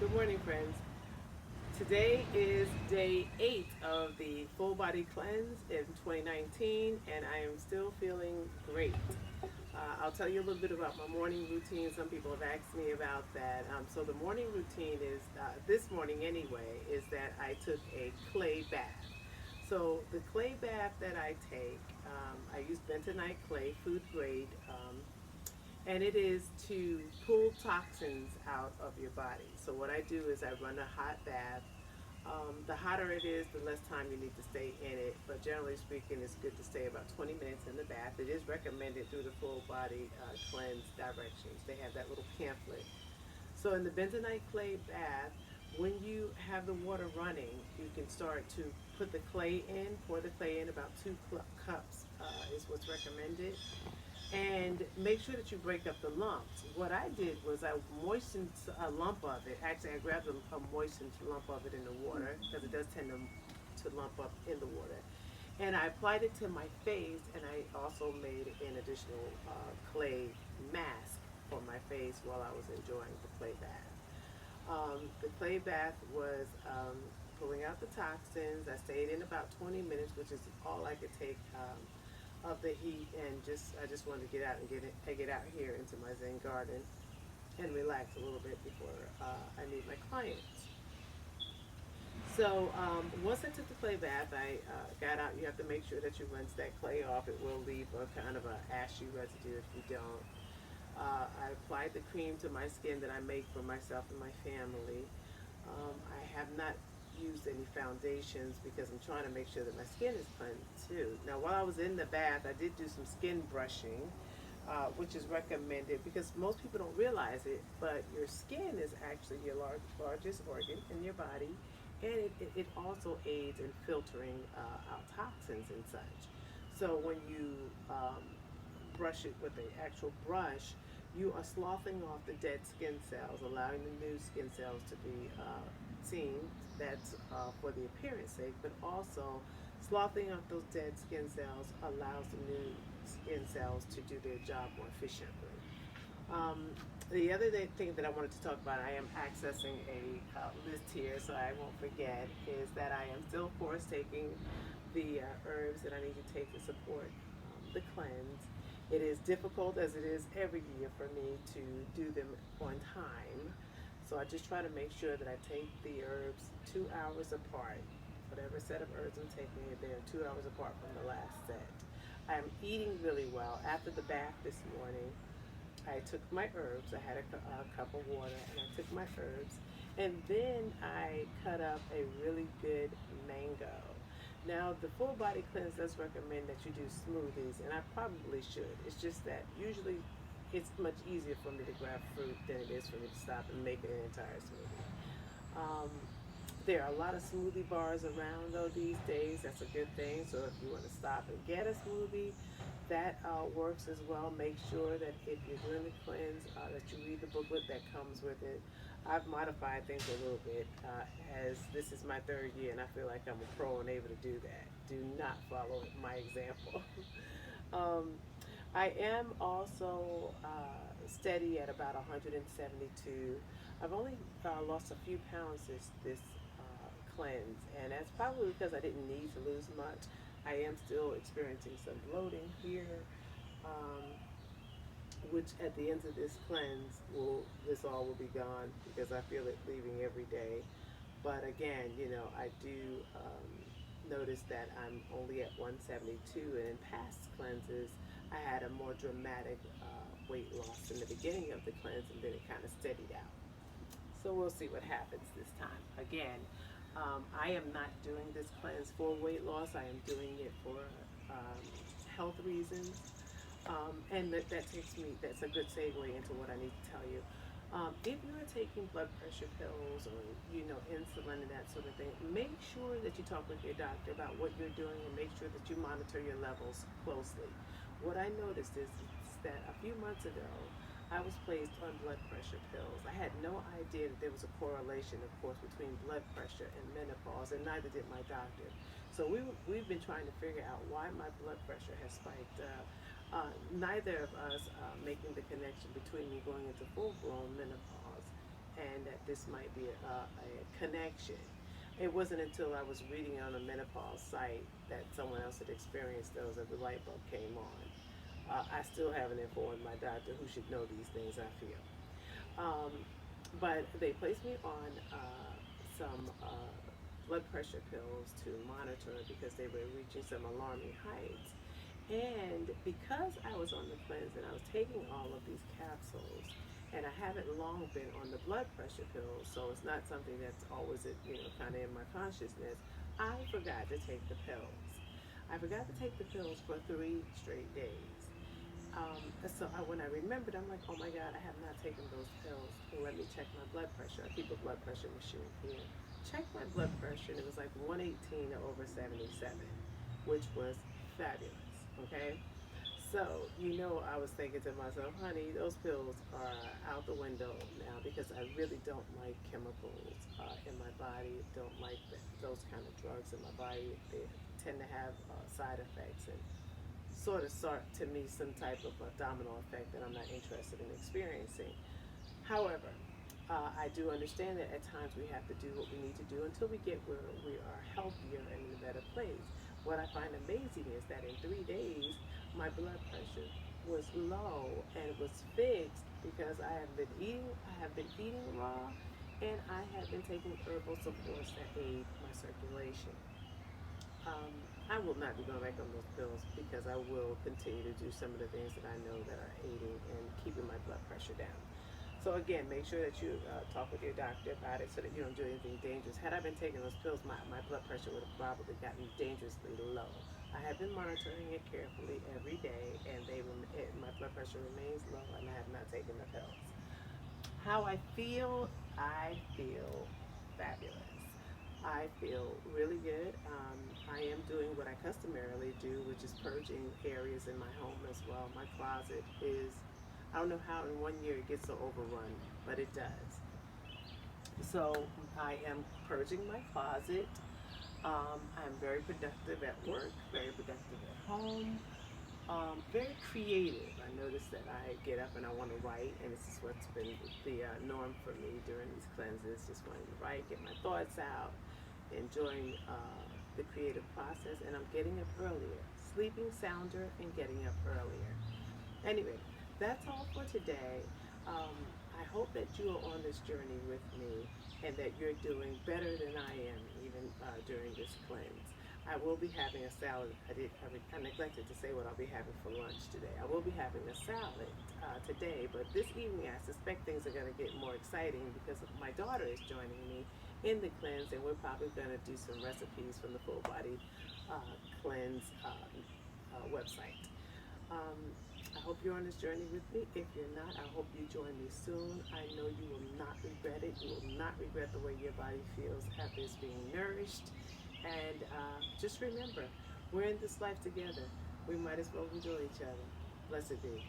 Good morning, friends. Today is day 8 of the full body cleanse in 2019, and I am still feeling great. I'll tell you a little bit about my morning routine. Some people have asked me about that. So, the morning routine is this morning, anyway, is that I took a clay bath. So, the clay bath that I take, I use bentonite clay, food grade. And it is to pull toxins out of your body. So what I do is I run a hot bath. The hotter it is, the less time you need to stay in it. But generally speaking, it's good to stay about 20 minutes in the bath. It is recommended through the full body cleanse directions. They have that little pamphlet. So in the bentonite clay bath, when you have the water running, you can start to put the clay in, pour the clay in, about cups is what's recommended, and make sure that you break up the lumps. What I did was I moistened a lump of it. Actually, I grabbed a moistened lump of it in the water because it does tend to lump up in the water. And I applied it to my face, and I also made an additional clay mask for my face while I was enjoying the clay bath. The clay bath was pulling out the toxins. I stayed in about 20 minutes, which is all I could take of the heat, and I just wanted to get out and get out here into my Zen garden and relax a little bit before I meet my clients. So once I took the clay bath, I got out. You have to make sure that you rinse that clay off. It will leave a kind of a ashy residue if you don't. I applied the cream to my skin that I make for myself and my family. I have not used any foundations because I'm trying to make sure that my skin is cleansed too. Now, while I was in the bath, I did do some skin brushing, which is recommended because most people don't realize it, but your skin is actually your largest organ in your body, and it also aids in filtering out toxins and such. So when you brush it with the actual brush, you are sloughing off the dead skin cells, allowing the new skin cells to be seen. That's for the appearance sake, but also sloughing off those dead skin cells allows the new skin cells to do their job more efficiently. Um, the other thing that I wanted to talk about, I am accessing a list here so I won't forget, is that I am still, of course, taking the herbs that I need to take to support the cleanse. It is difficult, as it is every year, for me to do them on time. So I just try to make sure that I take the herbs 2 hours apart. Whatever set of herbs I'm taking, they're 2 hours apart from the last set. I'm eating really well. After the bath this morning, I took my herbs. I had a cup of water, and I took my herbs, and then I cut up a really good mango. Now, the full body cleanse does recommend that you do smoothies, and I probably should. It's just that usually it's much easier for me to grab fruit than it is for me to stop and make an entire smoothie. Um, there are a lot of smoothie bars around though these days. That's a good thing. So if you want to stop and get a smoothie, that works as well. Make sure that if you're doing the cleanse, that you read the booklet that comes with it. I've modified things a little bit as this is my third year, and I feel like I'm a pro and able to do that. Do not follow my example. um, I am also steady at about 172. I've only lost a few pounds this cleanse, and that's probably because I didn't need to lose much. I am still experiencing some bloating here, um, which at the end of this cleanse, this all will be gone because I feel it leaving every day. But again, I do notice that I'm only at 172, and in past cleanses, I had a more dramatic weight loss in the beginning of the cleanse, and then it kind of steadied out. So we'll see what happens this time. Again, I am not doing this cleanse for weight loss. I am doing it for health reasons. And that's a good segue into what I need to tell you. If you're taking blood pressure pills or, insulin and that sort of thing, make sure that you talk with your doctor about what you're doing and make sure that you monitor your levels closely. What I noticed is that a few months ago, I was placed on blood pressure pills. I had no idea that there was a correlation, of course, between blood pressure and menopause, and neither did my doctor. So we've been trying to figure out why my blood pressure has spiked up. Neither of us making the connection between me going into full-blown menopause and that this might be a connection. It wasn't until I was reading on a menopause site that someone else had experienced those that the light bulb came on. I still haven't informed my doctor, who should know these things, I feel. Um, but they placed me on some blood pressure pills to monitor because they were reaching some alarming heights. And because I was on the cleanse and I was taking all of these capsules, and I haven't long been on the blood pressure pills, so it's not something that's always, kind of in my consciousness. I forgot to take the pills. I forgot to take the pills for 3 straight days. When I remembered, I'm like, oh my God, I have not taken those pills. Well, let me check my blood pressure. I keep a blood pressure machine here. Check my blood pressure, and it was like 118/77, which was fabulous. Okay. So, I was thinking to myself, honey, those pills are out the window now because I really don't like chemicals in my body. Don't like those kind of drugs in my body. They tend to have side effects and sort of start to me some type of a domino effect that I'm not interested in experiencing. However, I do understand that at times we have to do what we need to do until we get where we are healthier and in a better place. What I find amazing is that in 3 days, my blood pressure was low and it was fixed because I have been eating raw, and I have been taking herbal supports that aid my circulation. I will not be going back on those pills because I will continue to do some of the things that I know that are aiding and keeping my blood pressure down. So again, make sure that you talk with your doctor about it so that you don't do anything dangerous. Had I been taking those pills, my blood pressure would have probably gotten dangerously low. I have been monitoring it carefully every day, and my blood pressure remains low, and I have not taken the pills. How I feel fabulous. I feel really good. I am doing what I customarily do, which is purging areas in my home as well. My closet is, I don't know how in 1 year it gets so overrun, but it does. So I am purging my closet. I'm very productive at work, very productive at home, very creative. I notice that I get up and I want to write, and this is what's been the norm for me during these cleanses, just wanting to write, get my thoughts out, enjoying the creative process, and I'm getting up earlier, sleeping sounder and getting up earlier. Anyway, that's all for today. I hope that you are on this journey with me and that you're doing better than I am even during this cleanse. I will be having a salad. I neglected to say what I'll be having for lunch today. I will be having a salad today, but this evening I suspect things are going to get more exciting because my daughter is joining me in the cleanse, and we're probably going to do some recipes from the Full Body Cleanse website. I hope you're on this journey with me. If you're not, I hope you join me soon. I know you will not regret it. You will not regret the way your body feels after it's being nourished. And just remember, we're in this life together. We might as well enjoy each other. Blessed be.